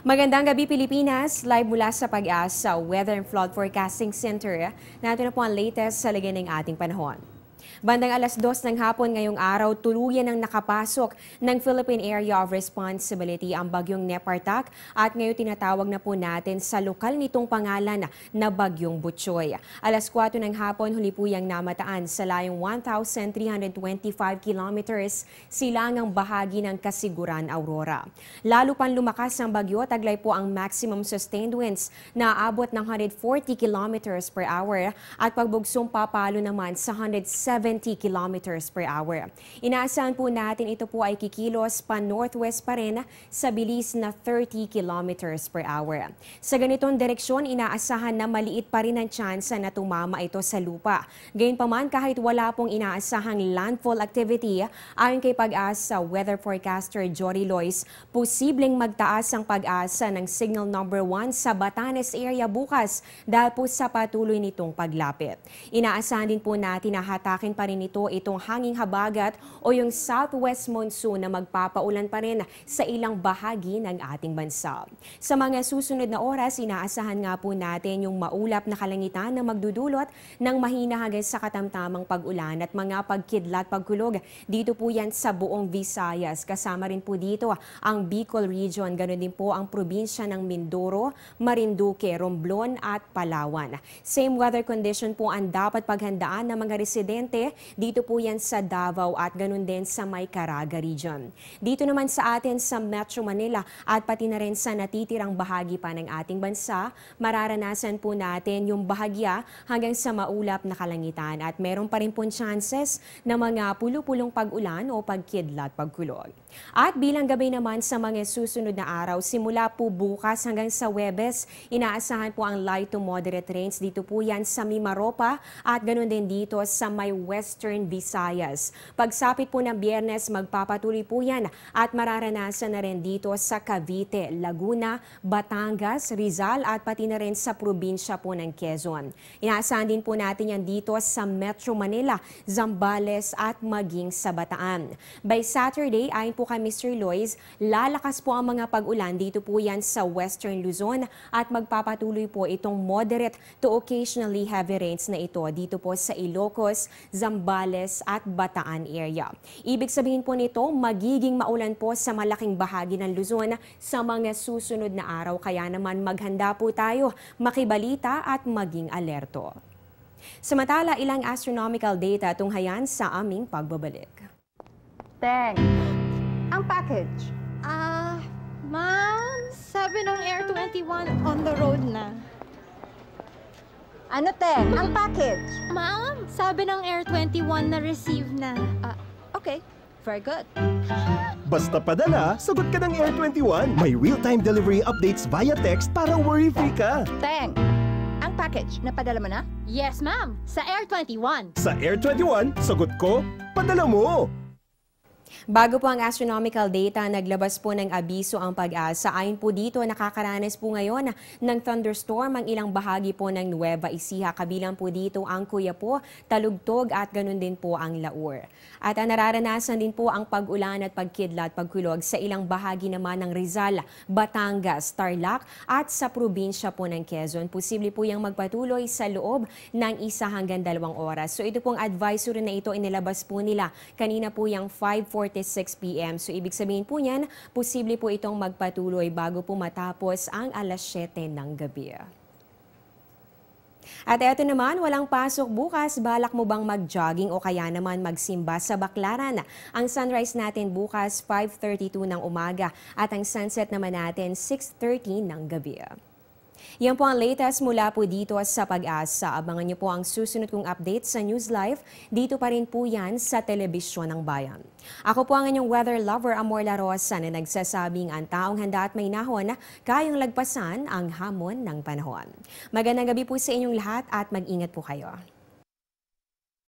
Magandang gabi Pilipinas, live mula sa Pag-asa Weather and Flood Forecasting Center. Natin na po ang latest sa lagay ng ating panahon. Bandang 2:00 ng hapon ngayong araw, tuluyan ang nakapasok ng Philippine Area of Responsibility ang bagyong Nepartak at ngayon tinatawag na po natin sa lokal nitong pangalan na bagyong Butchoy. 4:00 ng hapon, huli po yang namataan sa layong 1,325 kilometers silangang bahagi ng Kasiguran, Aurora. Lalo pang lumakas ang bagyo, taglay po ang maximum sustained winds na aabot ng 140 kilometers per hour at pagbugsong papalo naman sa 170 kilometers per hour. Inaasahan po natin ito po ay kikilos pa northwest pa rin sa bilis na 30 kilometers per hour. Sa ganitong direksyon, inaasahan na maliit pa rin ang tsansa na tumama ito sa lupa. Gayunpaman, kahit wala pong inaasahang landfall activity, ayon kay Pag-asa Weather Forecaster Jory Lois, posibleng magtaas ang pag-asa ng signal number 1 sa Batanes area bukas dahil po sa patuloy nitong paglapit. Inaasahan din po natin na hatakin pa rin itong hanging habagat o yung southwest monsoon na magpapaulan pa rin sa ilang bahagi ng ating bansa. Sa mga susunod na oras, inaasahan nga po natin yung maulap na kalangitan na magdudulot ng mahina hanggang sa katamtamang pag-ulan at mga pagkidlat pagkulog. Dito po yan sa buong Visayas. Kasama rin po dito ang Bicol Region. Ganon din po ang probinsya ng Mindoro, Marinduque, Romblon at Palawan. Same weather condition po ang dapat paghandaan ng mga residente dito po yan sa Davao at ganun din sa may Caraga Region. Dito naman sa atin sa Metro Manila at pati na rin sa natitirang bahagi pa ng ating bansa, mararanasan po natin yung bahagya hanggang sa maulap na kalangitan at meron pa rin po chances na mga pulo-pulong pag-ulan o pagkidlat pagkulog. At bilang gabay naman sa mga susunod na araw, simula po bukas hanggang sa Huwebes, inaasahan po ang light to moderate rains dito po yan sa Mimaropa at ganun din dito sa may Western Visayas. Pagsapit po ng Biyernes, magpapatuloy po yan at mararanasan na rin dito sa Cavite, Laguna, Batangas, Rizal at pati na rin sa probinsya po ng Quezon. Inaasahan din po natin yan dito sa Metro Manila, Zambales at maging sa Bataan. By Saturday, ayon po kay Mr. Lois, lalakas po ang mga pag-ulan dito po yan sa Western Luzon at magpapatuloy po itong moderate to occasionally heavy rains na ito dito po sa Ilocos, Zambales at Bataan area. Ibig sabihin po nito, magiging maulan po sa malaking bahagi ng Luzon sa mga susunod na araw. Kaya naman maghanda po tayo, makibalita at maging alerto. Samantala, ilang astronomical data tunghayan sa aming pagbabalik. Teng, ang package. Ma'am, sabi ng Air 21 on the road na. Ano, Teng? Ang package. Ma'am, sabi ng Air 21 na receive na. Okay, very good. Basta padala, sagot ka ng Air 21. May real-time delivery updates via text para worry-free ka. Teng, ang package, napadala mo na? Yes, ma'am, sa Air 21. Sa Air 21, sagot ko, padala mo. Bago po ang astronomical data, naglabas po ng abiso ang Pag-asa. Ayon po dito, nakakaranas po ngayon ng thunderstorm ang ilang bahagi po ng Nueva Ecija. Kabilang po dito ang Coyapo, Talugtog at ganun din po ang Laur. At nararanasan din po ang pag-ulan at pagkidlat pagkulog sa ilang bahagi naman ng Rizal, Batangas, Tarlac at sa probinsya po ng Quezon. Posible po yung magpatuloy sa loob ng 1 hanggang 2 oras. So ito pong advisory na ito inilabas po nila kanina po yung 5:46 p.m. So ibig sabihin po niyan, posible po itong magpatuloy bago po matapos ang 7:00 ng gabi. At eto naman, walang pasok bukas. Balak mo bang mag-jogging o kaya naman magsimba sa Baclaran? Ang sunrise natin bukas 5:32 ng umaga at ang sunset naman natin 6:30 ng gabi. Yan po ang latest mula po dito sa Pag-asa. Abangan niyo po ang susunod kong update sa News Live. Dito pa rin po yan sa Telebisyon ng Bayan. Ako po ang inyong weather lover, Amor La Rosa, na nagsasabing ang taong handa at may nahon, kayang lagpasan ang hamon ng panahon. Magandang gabi po sa inyong lahat at mag-ingat po kayo.